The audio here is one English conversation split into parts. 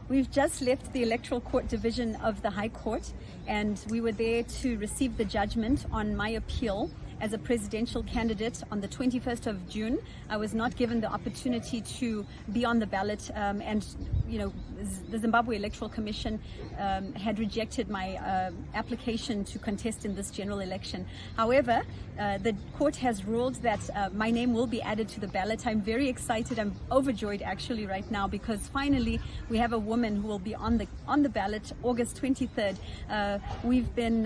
We've just left the Electoral Court Division of the High Court, and we were there to receive the judgment on my appeal as a presidential candidate on the 21st of June. I was not given the opportunity to be on the ballot, and the Zimbabwe Electoral Commission had rejected my application to contest in this general election. However, the court has ruled that my name will be added to the ballot. I'm very excited. I'm overjoyed actually right now, because finally we have a woman who will be on the ballot August 23rd. We've been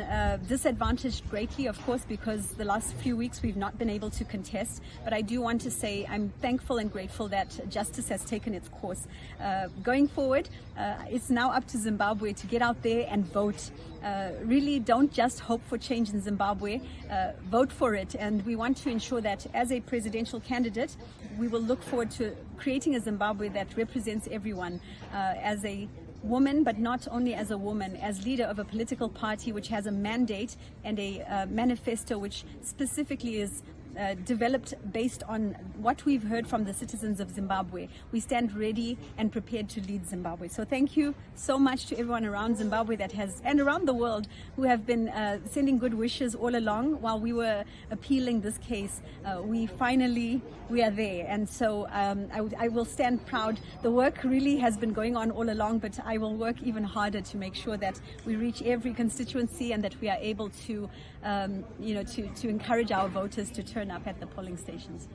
disadvantaged greatly, of course, because the last few weeks we've not been able to contest, but I do want to say I'm thankful and grateful that justice has taken its course. Going forward, it's now up to Zimbabwe to get out there and vote. Really don't just hope for change in Zimbabwe, vote for it, and we want to ensure that as a presidential candidate we will look forward to creating a Zimbabwe that represents everyone, as a woman, but not only as a woman, as leader of a political party which has a mandate and a manifesto which specifically is developed based on what we've heard from the citizens of Zimbabwe. We stand ready and prepared to lead Zimbabwe. So thank you so much to everyone around Zimbabwe and around the world who have been sending good wishes all along while we were appealing this case. We are there, and so I will stand proud. The work really has been going on all along, but I will work even harder to make sure that we reach every constituency and that we are able to to encourage our voters to turn up at the polling stations.